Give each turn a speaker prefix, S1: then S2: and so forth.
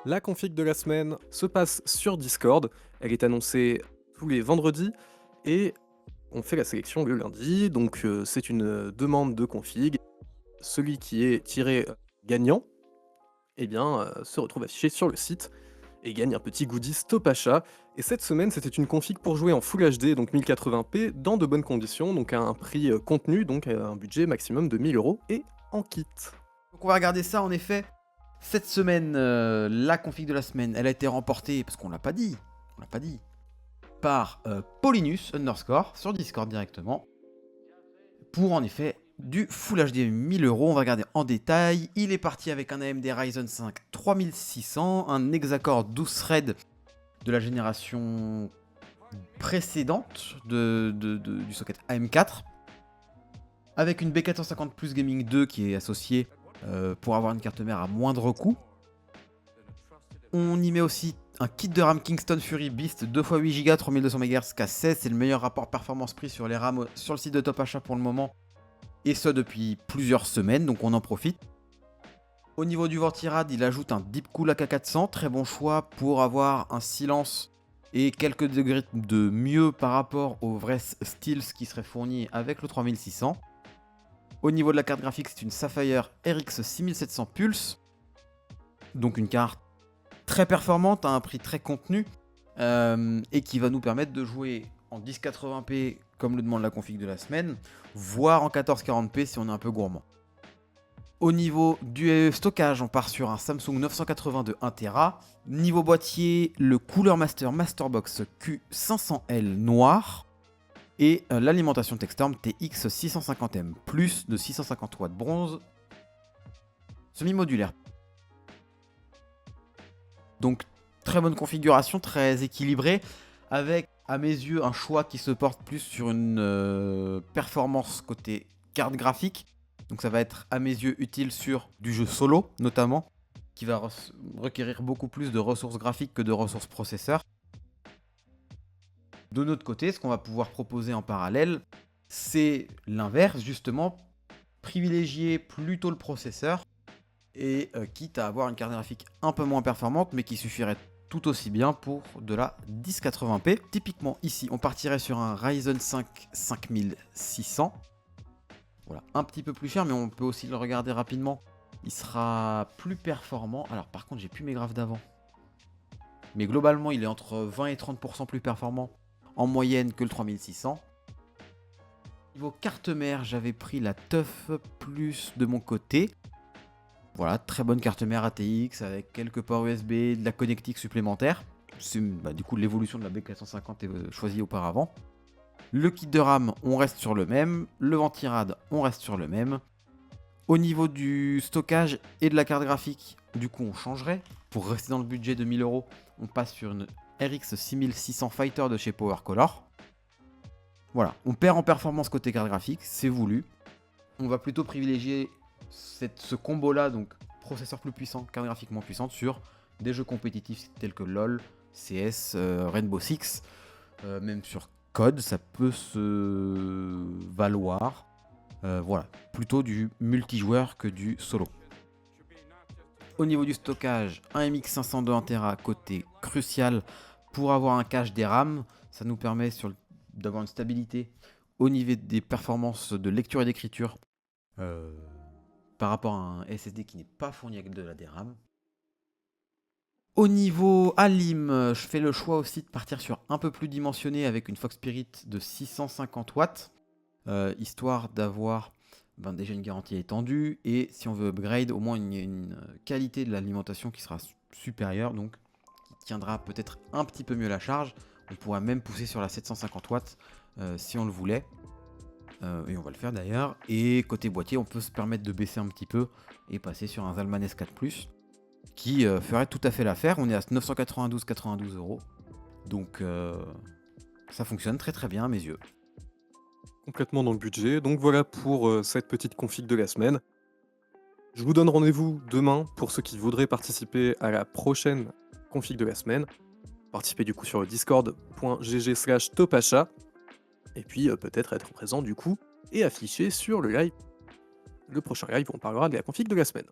S1: La config de la semaine se passe sur Discord. Elle est annoncée tous les vendredis et on fait la sélection le lundi. Donc c'est une demande de config. Celui qui est tiré gagnant eh bien, se retrouve affiché sur le site et gagne un petit goodies top achat. Et cette semaine, c'était une config pour jouer en Full HD, donc 1080p, dans de bonnes conditions, donc à un prix contenu, donc à un budget maximum de 1000 € et en kit.
S2: Donc on va regarder ça en effet. Cette semaine, la config de la semaine, elle a été remportée, parce qu'on l'a pas dit, par Paulinus underscore sur Discord directement. Pour en effet du Full HD 1000 €. On va regarder en détail. Il est parti avec un AMD Ryzen 5 3600, un Hexacore 12 threads de la génération précédente du socket AM4, avec une B450 Plus Gaming 2 qui est associée pour avoir une carte mère à moindre coût. On y met aussi un kit de RAM Kingston Fury Beast 2x8 Go 3200 MHz K16. C'est le meilleur rapport performance-prix sur les RAM sur le site de Top Achat pour le moment. Et ce depuis plusieurs semaines, donc on en profite. Au niveau du Vortirad, il ajoute un Deepcool AK400. Très bon choix pour avoir un silence et quelques degrés de mieux par rapport au vrai Steels qui serait fourni avec le 3600. Au niveau de la carte graphique, c'est une Sapphire RX 6700 Pulse. Donc une carte très performante à un prix très contenu et qui va nous permettre de jouer en 1080p comme le demande la config de la semaine, voire en 1440p si on est un peu gourmand. Au niveau du stockage, on part sur un Samsung 980 de 1TB. Niveau boîtier, le Cooler Master Masterbox Q500L noir. Et l'alimentation Textorm TX 650M, plus de 650 watts bronze, semi-modulaire. Donc très bonne configuration, très équilibrée, avec à mes yeux un choix qui se porte plus sur une performance côté carte graphique. Donc ça va être à mes yeux utile sur du jeu solo notamment, qui va requérir beaucoup plus de ressources graphiques que de ressources processeurs. De notre côté, ce qu'on va pouvoir proposer en parallèle, c'est l'inverse justement, privilégier plutôt le processeur et quitte à avoir une carte graphique un peu moins performante mais qui suffirait tout aussi bien pour de la 1080p. Typiquement ici, on partirait sur un Ryzen 5 5600. Voilà, un petit peu plus cher, mais on peut aussi le regarder rapidement. Il sera plus performant. Alors par contre, j'ai plus mes graphes d'avant. Mais globalement, il est entre 20 et 30% plus performant en moyenne que le 3600. Niveau carte mère, j'avais pris la TUF Plus de mon côté. Voilà, très bonne carte mère ATX avec quelques ports USB, de la connectique supplémentaire. C'est du coup l'évolution de la B450 est choisie auparavant. Le kit de RAM, on reste sur le même. Le Ventirad, on reste sur le même. Au niveau du stockage et de la carte graphique, du coup on changerait. Pour rester dans le budget de 1000 €, on passe sur une RX 6600 Fighter de chez PowerColor. Voilà, on perd en performance côté carte graphique, c'est voulu. On va plutôt privilégier ce combo-là, donc processeur plus puissant, carte graphique moins puissante, sur des jeux compétitifs tels que LoL, CS, Rainbow Six, même sur COD, ça peut se valoir. Voilà, plutôt du multijoueur que du solo. Au niveau du stockage, un MX500 de 1TB côté crucial pour avoir un cache des RAM. Ça nous permet d'avoir une stabilité au niveau des performances de lecture et d'écriture par rapport à un SSD qui n'est pas fourni avec de la DRAM. Au niveau Alim, je fais le choix aussi de partir sur un peu plus dimensionné avec une Fox Spirit de 650 watts, histoire d'avoir déjà une garantie étendue et si on veut upgrade, au moins une qualité de l'alimentation qui sera supérieure, donc qui tiendra peut-être un petit peu mieux la charge. On pourra même pousser sur la 750 watts si on le voulait. Et on va le faire d'ailleurs. Et côté boîtier, on peut se permettre de baisser un petit peu et passer sur un Zalman S4 Plus qui ferait tout à fait l'affaire. On est à 992,92 €. Donc ça fonctionne très très bien à mes yeux.
S1: Complètement dans le budget. Donc voilà pour cette petite config de la semaine. Je vous donne rendez-vous demain pour ceux qui voudraient participer à la prochaine config de la semaine. Participez du coup sur discord.gg/topachat. Et puis peut-être être présent du coup et affiché sur le live. Le prochain live où on parlera de la config de la semaine.